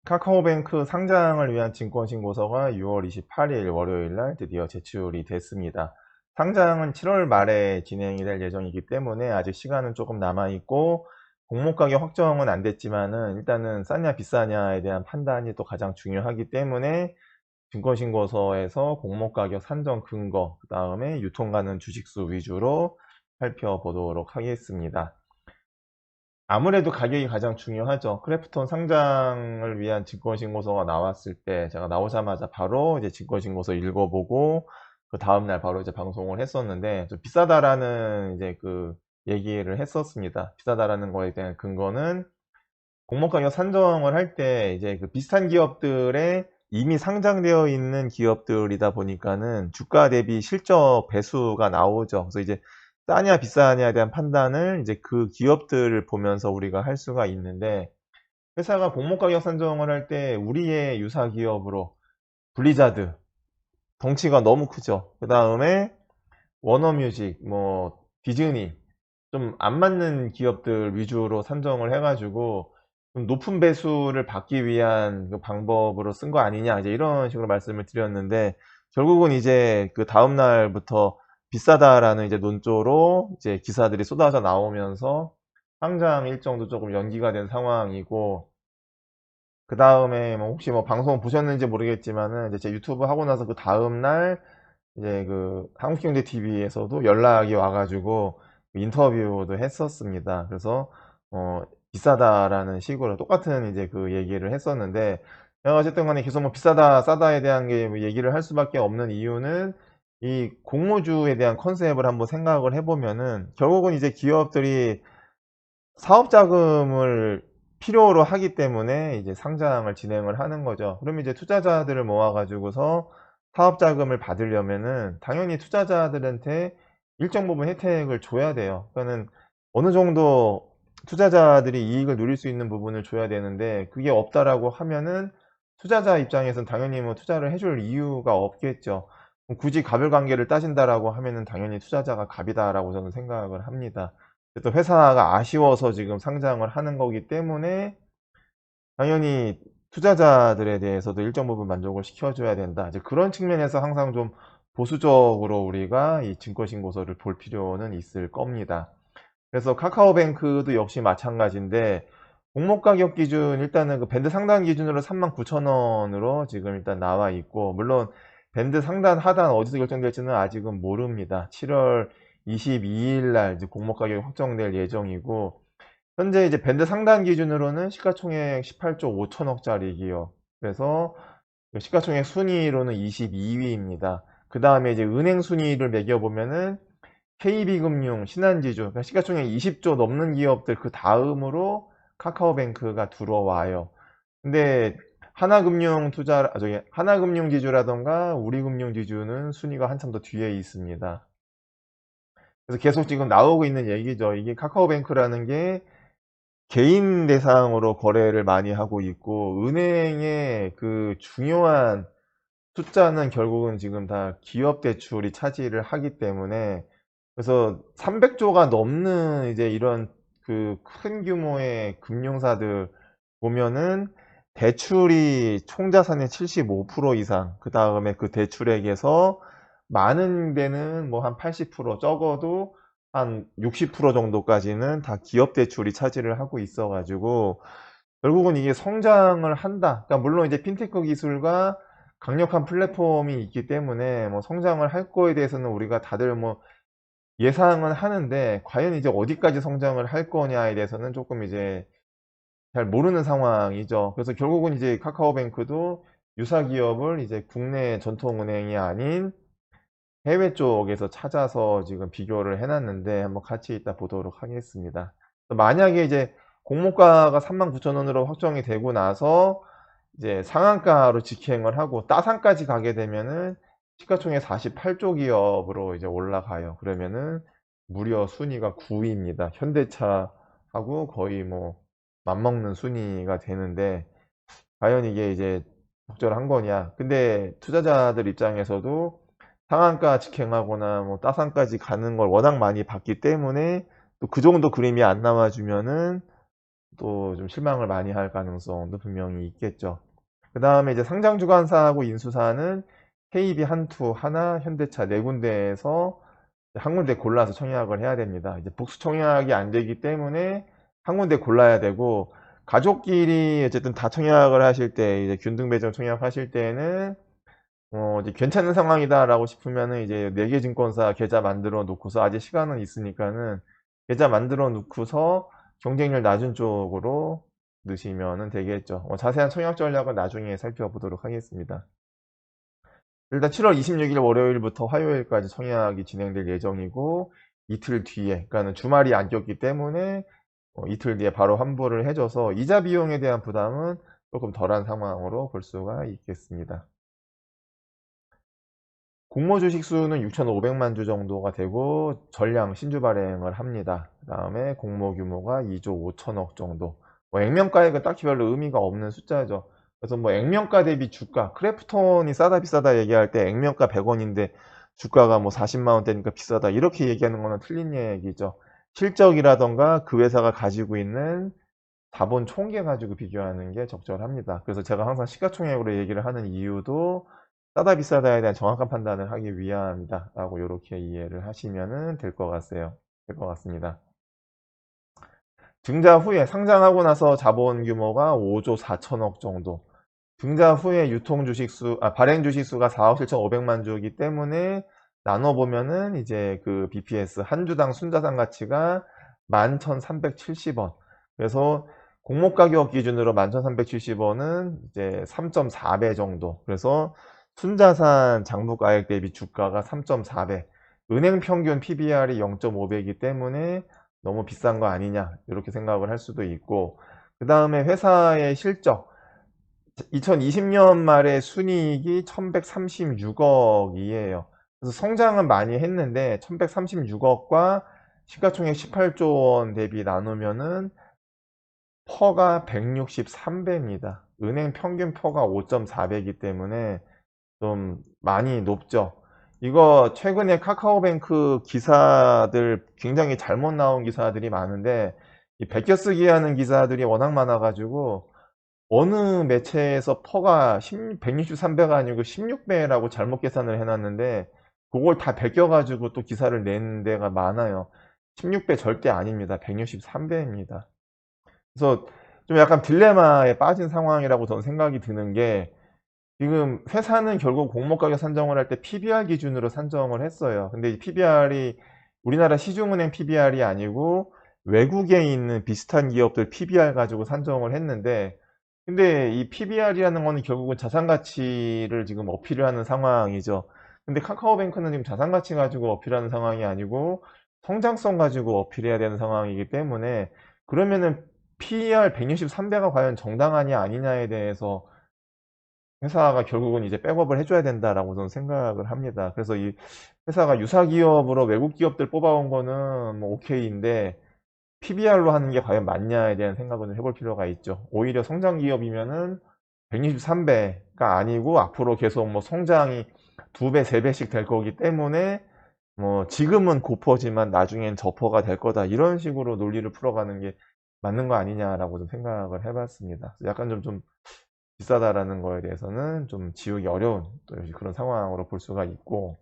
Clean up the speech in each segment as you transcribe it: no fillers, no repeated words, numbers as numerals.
카카오뱅크 상장을 위한 증권신고서가 6월 28일 월요일 날 드디어 제출이 됐습니다. 상장은 7월 말에 진행이 될 예정이기 때문에 아직 시간은 조금 남아 있고, 공모가격 확정은 안 됐지만은 일단은 싸냐 비싸냐에 대한 판단이 또 가장 중요하기 때문에 증권신고서에서 공모가격 산정 근거, 그 다음에 유통가능 주식수 위주로 살펴보도록 하겠습니다. 아무래도 가격이 가장 중요하죠. 크래프톤 상장을 위한 증권신고서가 나왔을 때 제가 나오자마자 바로 이제 증권신고서 읽어보고 그 다음날 바로 이제 방송을 했었는데, 좀 비싸다라는 이제 그 얘기를 했었습니다. 비싸다라는 거에 대한 근거는 공모가격 산정을 할 때 이제 그 비슷한 기업들에 이미 상장되어 있는 기업들이다 보니까는 주가 대비 실적 배수가 나오죠. 그래서 이제 싸냐 비싸냐에 대한 판단을 이제 그 기업들을 보면서 우리가 할 수가 있는데, 회사가 공모가격 산정을 할 때 우리의 유사 기업으로 블리자드 덩치가 너무 크죠. 그 다음에 워너뮤직, 뭐 디즈니, 좀 안 맞는 기업들 위주로 산정을 해가지고 좀 높은 배수를 받기 위한 그 방법으로 쓴 거 아니냐, 이제 이런 식으로 말씀을 드렸는데, 결국은 이제 그 다음 날부터 비싸다라는 이제 논조로 이제 기사들이 쏟아져 나오면서 상장 일정도 조금 연기가 된 상황이고, 그 다음에 뭐 혹시 뭐 방송 보셨는지 모르겠지만은 이제 제 유튜브 하고 나서 그 다음 날 이제 그 한국경제TV에서도 연락이 와가지고 인터뷰도 했었습니다. 그래서 비싸다라는 식으로 똑같은 이제 그 얘기를 했었는데, 제가 어쨌든 간에 계속 뭐 비싸다 싸다에 대한 게 뭐 얘기를 할 수밖에 없는 이유는, 이 공모주에 대한 컨셉을 한번 생각을 해보면은 결국은 이제 기업들이 사업 자금을 필요로 하기 때문에 이제 상장을 진행을 하는 거죠. 그러면 이제 투자자들을 모아가지고서 사업 자금을 받으려면은 당연히 투자자들한테 일정 부분 혜택을 줘야 돼요. 그러니까는 어느 정도 투자자들이 이익을 누릴 수 있는 부분을 줘야 되는데, 그게 없다라고 하면은 투자자 입장에서는 당연히 뭐 투자를 해줄 이유가 없겠죠. 굳이 가불관계를 따진다라고 하면은 당연히 투자자가 갑이다라고 저는 생각을 합니다. 또 회사가 아쉬워서 지금 상장을 하는 거기 때문에 당연히 투자자들에 대해서도 일정 부분 만족을 시켜줘야 된다, 이제 그런 측면에서 항상 좀 보수적으로 우리가 이 증권신고서를 볼 필요는 있을 겁니다. 그래서 카카오뱅크도 역시 마찬가지인데, 공모가격 기준 일단은 그 밴드 상단 기준으로 39,000원으로 지금 일단 나와 있고, 물론 밴드 상단 하단 어디서 결정될지는 아직은 모릅니다. 7월 22일 날 이제 공모가격이 확정될 예정이고, 현재 이제 밴드 상단 기준으로는 시가총액 18조 5천억짜리 기업, 그래서 그 시가총액 순위로는 22위입니다. 그 다음에 이제 은행 순위를 매겨보면은 KB금융, 신한지주, 그러니까 시가총액 20조 넘는 기업들 그 다음으로 카카오뱅크가 들어와요. 근데 하나금융 투자, 저기 하나금융지주라던가 우리금융지주는 순위가 한참 더 뒤에 있습니다. 그래서 계속 지금 나오고 있는 얘기죠. 이게 카카오뱅크라는 게 개인 대상으로 거래를 많이 하고 있고, 은행의 그 중요한 숫자는 결국은 지금 다 기업 대출이 차지를 하기 때문에, 그래서 300조가 넘는 이제 이런 그 큰 규모의 금융사들 보면은 대출이 총 자산의 75% 이상, 그 다음에 그 대출액에서 많은 데는 뭐 한 80%, 적어도 한 60% 정도까지는 다 기업 대출이 차지를 하고 있어 가지고, 결국은 이게 성장을 한다, 그러니까 물론 이제 핀테크 기술과 강력한 플랫폼이 있기 때문에 뭐 성장을 할 거에 대해서는 우리가 다들 뭐 예상은 하는데, 과연 이제 어디까지 성장을 할 거냐에 대해서는 조금 이제 잘 모르는 상황이죠. 그래서 결국은 이제 카카오뱅크도 유사 기업을 이제 국내 전통은행이 아닌 해외 쪽에서 찾아서 지금 비교를 해놨는데, 한번 같이 이따 보도록 하겠습니다. 만약에 이제 공모가가 39,000원으로 확정이 되고 나서 이제 상한가로 직행을 하고 따상까지 가게 되면은 시가총액 48조 기업으로 이제 올라가요. 그러면은 무려 순위가 9위입니다. 현대차하고 거의 뭐 맞먹는 순위가 되는데, 과연 이게 이제 적절한 거냐. 근데 투자자들 입장에서도 상한가 직행하거나 뭐 따상까지 가는 걸 워낙 많이 봤기 때문에 또 그 정도 그림이 안 나와주면은 또 좀 실망을 많이 할 가능성도 분명히 있겠죠. 그 다음에 이제 상장 주관사하고 인수사는 KB, 한투, 하나, 현대차 네 군데에서 한 군데 골라서 청약을 해야 됩니다. 이제 복수 청약이 안 되기 때문에 한 군데 골라야 되고, 가족끼리 어쨌든 다 청약을 하실 때, 이제 균등 배정 청약하실 때는 이제 괜찮은 상황이다라고 싶으면은 이제 4개 증권사 계좌 만들어 놓고서, 아직 시간은 있으니까는 계좌 만들어 놓고서 경쟁률 낮은 쪽으로 넣으시면은 되겠죠. 자세한 청약 전략은 나중에 살펴보도록 하겠습니다. 일단 7월 26일 월요일부터 화요일까지 청약이 진행될 예정이고, 이틀 뒤에, 그러니까 주말이 안 꼈기 때문에 이틀 뒤에 바로 환불을 해줘서 이자 비용에 대한 부담은 조금 덜한 상황으로 볼 수가 있겠습니다. 공모 주식 수는 6,500만 주 정도가 되고 전량 신주 발행을 합니다. 그 다음에 공모 규모가 2조 5천억 정도. 액면가액은 딱히 별로 의미가 없는 숫자죠. 그래서 액면가 대비 주가, 크래프톤이 싸다 비싸다 얘기할 때 액면가 100원인데 주가가 40만 원대니까 비싸다, 이렇게 얘기하는 거는 틀린 얘기죠. 실적이라던가 그 회사가 가지고 있는 자본 총계 가지고 비교하는 게 적절합니다. 그래서 제가 항상 시가총액으로 얘기를 하는 이유도 싸다 비싸다에 대한 정확한 판단을 하기 위함이다 라고 이렇게 이해를 하시면 될 것 같습니다. 증자 후에, 상장하고 나서 자본 규모가 5조 4천억 정도, 증자 후에 유통 주식수, 발행 주식수가 4억 7,500만 주이기 때문에 나눠보면은 이제 그 BPS 한 주당 순자산 가치가 11,370원. 그래서 공모 가격 기준으로 11,370원은 이제 3.4배 정도. 그래서 순자산 장부가액 대비 주가가 3.4배. 은행 평균 PBR이 0.5배이기 때문에 너무 비싼 거 아니냐, 이렇게 생각을 할 수도 있고, 그 다음에 회사의 실적, 2020년 말에 순이익이 1136억이에요. 그래서 성장은 많이 했는데 1136억과 시가총액 18조 원 대비 나누면은 퍼가 163배입니다. 은행 평균 퍼가 5.4배이기 때문에 좀 많이 높죠. 이거 최근에 카카오뱅크 기사들 굉장히 잘못 나온 기사들이 많은데, 이 베껴쓰기 하는 기사들이 워낙 많아가지고 어느 매체에서 퍼가 163배가 아니고 16배라고 잘못 계산을 해놨는데, 그걸 다 베껴가지고 또 기사를 낸 데가 많아요. 16배 절대 아닙니다. 163배입니다. 그래서 좀 약간 딜레마에 빠진 상황이라고 저는 생각이 드는 게, 지금 회사는 결국 공모가격 산정을 할 때 PBR 기준으로 산정을 했어요. 근데 이 PBR이 우리나라 시중은행 PBR이 아니고 외국에 있는 비슷한 기업들 PBR 가지고 산정을 했는데, 근데 이 PBR이라는 거는 결국은 자산 가치를 지금 어필을 하는 상황이죠. 근데 카카오뱅크는 지금 자산 가치 가지고 어필하는 상황이 아니고 성장성 가지고 어필해야 되는 상황이기 때문에, 그러면은 PER 163배가 과연 정당하냐 아니냐에 대해서 회사가 결국은 이제 백업을 해줘야 된다라고 저는 생각을 합니다. 그래서 이 회사가 유사기업으로 외국 기업들 뽑아온 거는 오케이인데, PBR로 하는 게 과연 맞냐에 대한 생각을 해볼 필요가 있죠. 오히려 성장 기업이면은 163배가 아니고 앞으로 계속 성장이 2배, 3배씩 될 거기 때문에 지금은 고퍼지만 나중엔 저퍼가 될 거다, 이런 식으로 논리를 풀어가는 게 맞는 거 아니냐라고 좀 생각을 해봤습니다. 약간 좀 비싸다라는 거에 대해서는 좀 지우기 어려운 또 그런 상황으로 볼 수가 있고,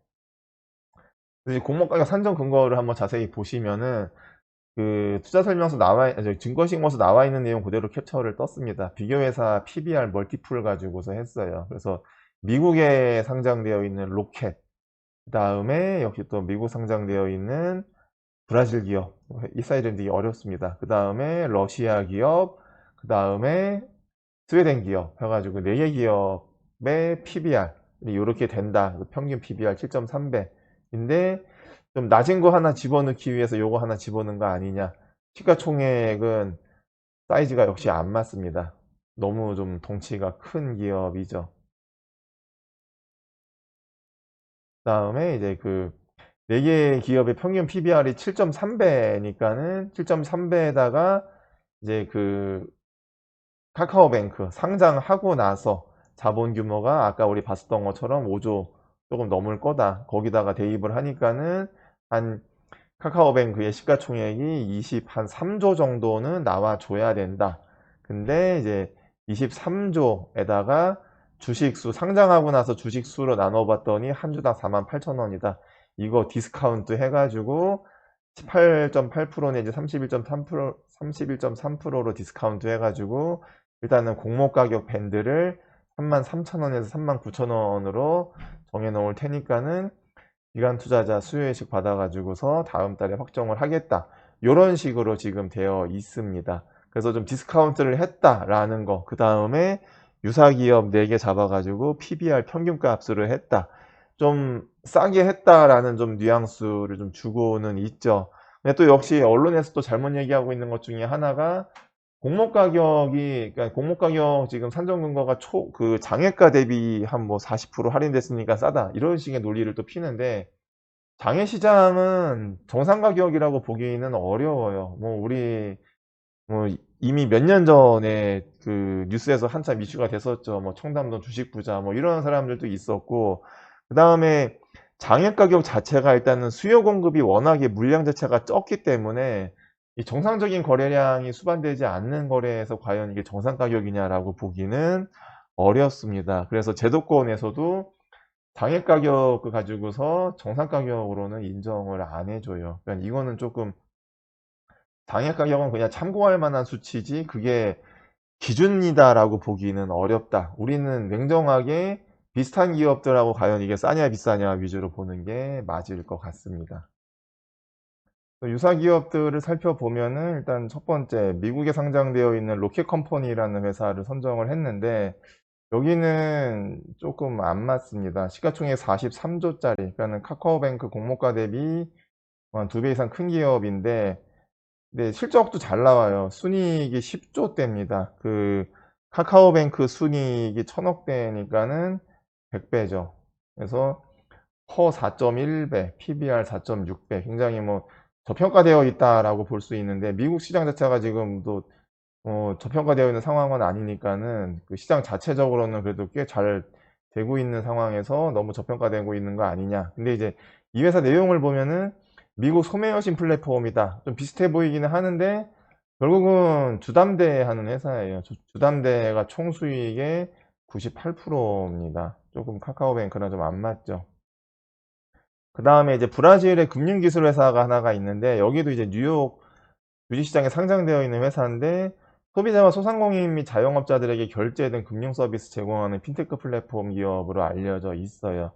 공모가격 산정 근거를 한번 자세히 보시면은 그 투자 설명서 증권신고서 나와 있는 내용 그대로 캡처를 떴습니다. 비교회사 PBR 멀티플 가지고서 했어요. 그래서 미국에 상장되어 있는 로켓, 그 다음에 역시 또 미국 상장되어 있는 브라질 기업, 이 사이즈는 되게 어렵습니다. 그 다음에 러시아 기업, 그 다음에 스웨덴 기업 해가지고 4개 기업의 PBR 이렇게 된다. 평균 PBR 7.3배인데 좀 낮은 거 하나 집어넣기 위해서 요거 하나 집어넣은 거 아니냐. 시가총액은 사이즈가 역시 안 맞습니다. 너무 좀 덩치가 큰 기업이죠. 그 다음에 이제 그 4개 기업의 평균 PBR이 7.3배니까는 7.3배에다가 이제 그 카카오뱅크 상장하고 나서 자본 규모가 아까 우리 봤었던 것처럼 5조 조금 넘을 거다. 거기다가 대입을 하니까는 한 카카오뱅크의 시가총액이 23조 정도는 나와줘야 된다. 근데 이제 23조에다가 주식수 상장하고 나서 주식수로 나눠봤더니 한 주당 48,000원이다. 이거 디스카운트 해가지고 18.8% 내지 31.3%, 31.3%로 디스카운트 해가지고 일단은 공모가격 밴드를 33,000원에서 39,000원으로 정해놓을 테니까는 기관 투자자 수요예식 받아가지고서 다음 달에 확정을 하겠다. 이런 식으로 지금 되어 있습니다. 그래서 좀 디스카운트를 했다라는 거. 그 다음에 유사기업 4개 잡아가지고 PBR 평균가 합수를 했다. 좀 싸게 했다라는 좀 뉘앙스를 좀 주고는 있죠. 근데 또 역시 언론에서 또 잘못 얘기하고 있는 것 중에 하나가 그러니까 공모가격 지금 산정근거가 그 장외가 대비 한 뭐 40% 할인됐으니까 싸다. 이런 식의 논리를 또 피는데 장외 시장은 정상 가격이라고 보기는 어려워요. 뭐 우리 뭐 이미 몇 년 전에 그 뉴스에서 한참 이슈가 됐었죠. 뭐 청담동 주식 부자 뭐 이런 사람들도 있었고, 그 다음에 장외 가격 자체가 일단은 수요 공급이 워낙에 물량 자체가 적기 때문에 이 정상적인 거래량이 수반되지 않는 거래에서 과연 이게 정상 가격이냐라고 보기는 어렵습니다. 그래서 제도권에서도 장외 가격을 가지고서 정상 가격으로는 인정을 안 해줘요. 그러니까 이거는 조금 장외 가격은 그냥 참고할 만한 수치지 그게 기준이다라고 보기는 어렵다. 우리는 냉정하게 비슷한 기업들하고 과연 이게 싸냐 비싸냐 위주로 보는 게 맞을 것 같습니다. 유사 기업들을 살펴보면은 일단 첫 번째 미국에 상장되어 있는 로켓 컴퍼니라는 회사를 선정을 했는데 여기는 조금 안 맞습니다. 시가총액 43조짜리, 그러니까는 카카오뱅크 공모가 대비 한 2배 이상 큰 기업인데, 네, 실적도 잘 나와요. 순이익이 10조대입니다. 그 카카오뱅크 순이익이 1000억대니까는 100배죠. 그래서 퍼 4.1배, PBR 4.6배, 굉장히 뭐 저평가되어 있다라고 볼 수 있는데, 미국 시장 자체가 지금도 저평가되어 있는 상황은 아니니까는 그 시장 자체적으로는 그래도 꽤 잘 되고 있는 상황에서 너무 저평가되고 있는 거 아니냐. 근데 이제 이 회사 내용을 보면은 미국 소매여신 플랫폼이다. 좀 비슷해 보이기는 하는데 결국은 주담대 하는 회사예요. 주담대가 총 수익의 98%입니다. 조금 카카오뱅크랑 좀 안 맞죠. 그 다음에 이제 브라질의 금융기술 회사가 하나가 있는데 여기도 이제 뉴욕 주식시장에 상장되어 있는 회사인데 소비자와 소상공인 및 자영업자들에게 결제 등 금융 서비스 제공하는 핀테크 플랫폼 기업으로 알려져 있어요.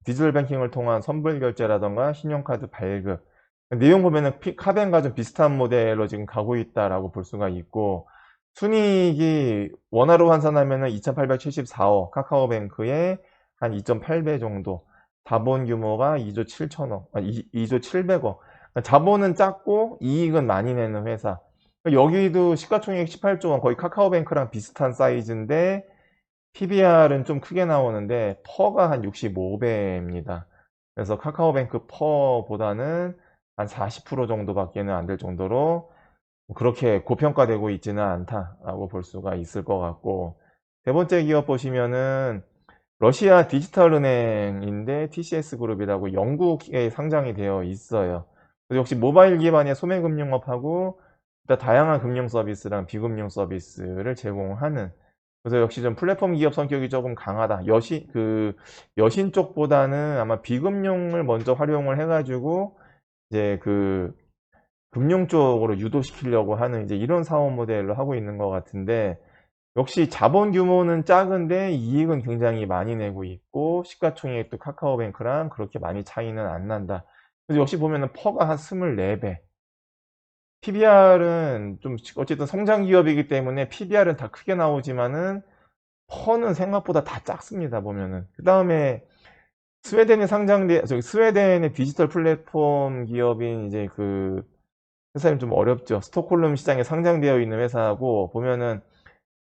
디지털 뱅킹을 통한 선불 결제라던가 신용카드 발급. 내용 보면은 카뱅과 좀 비슷한 모델로 지금 가고 있다라고 볼 수가 있고, 순이익이 원화로 환산하면은 2,874억, 카카오뱅크의 한 2.8배 정도, 자본 규모가 2조 7천억, 2조 700억. 자본은 작고 이익은 많이 내는 회사. 여기도 시가총액 18조 원, 거의 카카오뱅크랑 비슷한 사이즈인데 PBR은 좀 크게 나오는데 퍼가 한 65배입니다. 그래서 카카오뱅크 퍼보다는 한 40% 정도밖에는 안 될 정도로 그렇게 고평가되고 있지는 않다라고 볼 수가 있을 것 같고, 세 번째 기업 보시면은 러시아 디지털은행인데 TCS 그룹이라고 영국에 상장이 되어 있어요. 그래서 역시 모바일 기반의 소매금융업하고 일단 다양한 금융 서비스랑 비금융 서비스를 제공하는, 그래서 역시 좀 플랫폼 기업 성격이 조금 강하다. 여신 쪽보다는 아마 비금융을 먼저 활용을 해가지고 이제 그 금융 쪽으로 유도시키려고 하는 이제 이런 사업 모델로 하고 있는 것 같은데, 역시 자본 규모는 작은데 이익은 굉장히 많이 내고 있고 시가총액도 카카오뱅크랑 그렇게 많이 차이는 안 난다. 그래서 역시 보면은 퍼가 한 24배. PBR은 좀 어쨌든 성장 기업이기 때문에 PBR은 다 크게 나오지만은 퍼는 생각보다 다 작습니다. 보면은. 그다음에 스웨덴의 디지털 플랫폼 기업인 이제 그 회사는 좀 어렵죠. 스톡홀름 시장에 상장되어 있는 회사하고 보면은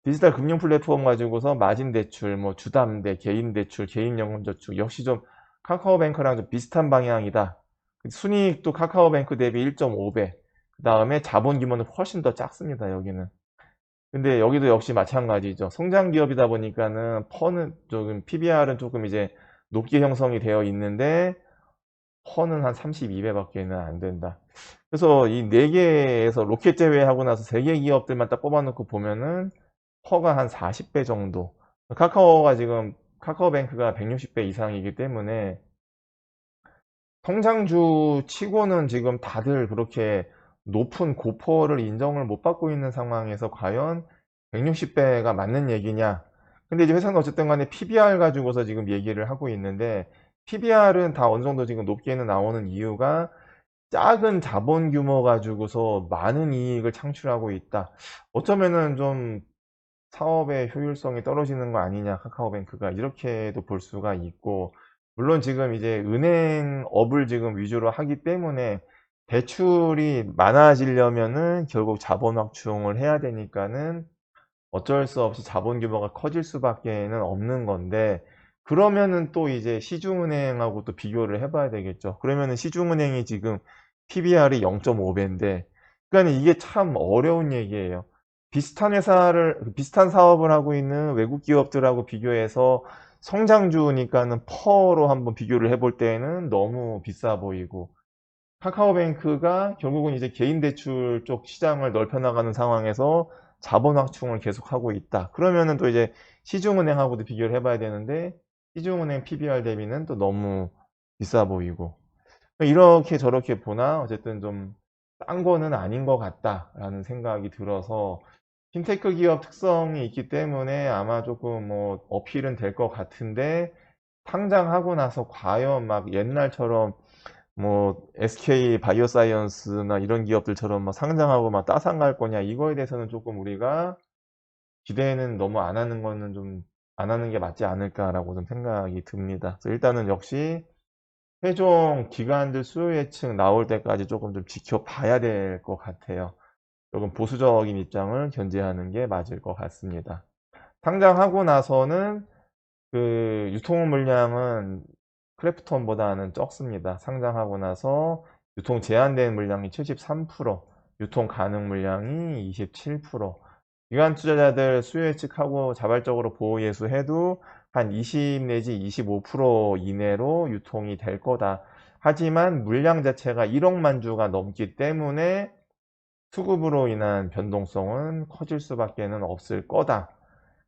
디지털 금융 플랫폼 가지고서 마진 대출, 뭐 주담대, 개인 대출, 개인 연금저축 역시 좀 카카오뱅크랑 좀 비슷한 방향이다. 순이익도 카카오뱅크 대비 1.5배. 그 다음에 자본 규모는 훨씬 더 작습니다. 여기는. 근데 여기도 역시 마찬가지죠. 성장 기업이다 보니까는 퍼는 조금 PBR은 조금 이제 높게 형성이 되어 있는데 퍼는 한 32배 밖에는 안 된다. 그래서 이 4개에서 로켓 제외하고 나서 3개 기업들만 딱 뽑아 놓고 보면은 퍼가 한 40배 정도. 카카오가 지금 카카오뱅크가 160배 이상이기 때문에 성장주 치고는 지금 다들 그렇게 높은 고퍼를 인정을 못 받고 있는 상황에서 과연 160배가 맞는 얘기냐. 근데 이제 회사는 어쨌든 간에 PBR 가지고서 지금 얘기를 하고 있는데, PBR은 다 어느 정도 지금 높게는 나오는 이유가 작은 자본 규모 가지고서 많은 이익을 창출하고 있다. 어쩌면은 좀 사업의 효율성이 떨어지는 거 아니냐, 카카오뱅크가. 이렇게도 볼 수가 있고, 물론 지금 이제 은행업을 지금 위주로 하기 때문에 대출이 많아지려면은 결국 자본 확충을 해야 되니까는 어쩔 수 없이 자본 규모가 커질 수밖에는 없는 건데, 그러면은 또 이제 시중은행하고 또 비교를 해 봐야 되겠죠. 그러면은 시중은행이 지금 PBR이 0.5배인데, 그러니까 이게 참 어려운 얘기예요. 비슷한 사업을 하고 있는 외국 기업들하고 비교해서 성장주니까는 퍼로 한번 비교를 해볼 때에는 너무 비싸 보이고, 카카오뱅크가 결국은 이제 개인 대출 쪽 시장을 넓혀 나가는 상황에서 자본 확충을 계속하고 있다. 그러면은 또 이제 시중은행하고도 비교를 해봐야 되는데, 시중은행 PBR 대비는 또 너무 비싸 보이고, 이렇게 저렇게 보나 어쨌든 좀 딴 거는 아닌 것 같다라는 생각이 들어서, 핀테크 기업 특성이 있기 때문에 아마 조금 뭐 어필은 될 것 같은데, 상장하고 나서 과연 막 옛날처럼 뭐 SK 바이오사이언스나 이런 기업들처럼 막 상장하고 막 따상갈 거냐, 이거에 대해서는 조금 우리가 기대는 너무 안 하는 거는 좀 안 하는 게 맞지 않을까라고 좀 생각이 듭니다. 그래서 일단은 역시 최종 기관들 수요 예측 나올 때까지 조금 좀 지켜봐야 될 것 같아요. 조금 보수적인 입장을 견지하는 게 맞을 것 같습니다. 상장하고 나서는 그 유통 물량은 크래프톤보다는 적습니다. 상장하고 나서 유통 제한된 물량이 73%, 유통 가능 물량이 27%. 기관 투자자들 수요 예측하고 자발적으로 보호 예수해도 한 20 내지 25% 이내로 유통이 될 거다. 하지만 물량 자체가 1억만 주가 넘기 때문에 수급으로 인한 변동성은 커질 수밖에는 없을 거다.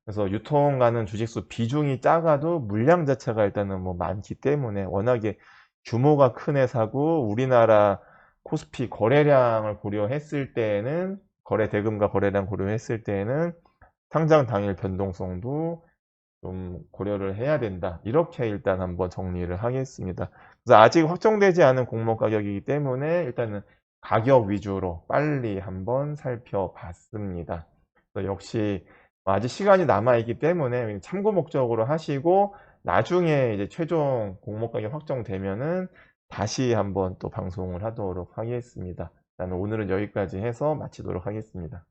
그래서 유통 가는 주식수 비중이 작아도 물량 자체가 일단은 뭐 많기 때문에, 워낙에 규모가 큰 회사고 우리나라 코스피 거래량을 고려했을 때에는, 거래 대금과 거래량 고려했을 때에는 상장 당일 변동성도 좀 고려를 해야 된다. 이렇게 일단 한번 정리를 하겠습니다. 그래서 아직 확정되지 않은 공모 가격이기 때문에 일단은 가격 위주로 빨리 한번 살펴봤습니다. 그래서 역시 아직 시간이 남아있기 때문에 참고 목적으로 하시고, 나중에 이제 최종 공모 가격 확정되면은 다시 한번 또 방송을 하도록 하겠습니다. 일단 오늘은 여기까지 해서 마치도록 하겠습니다.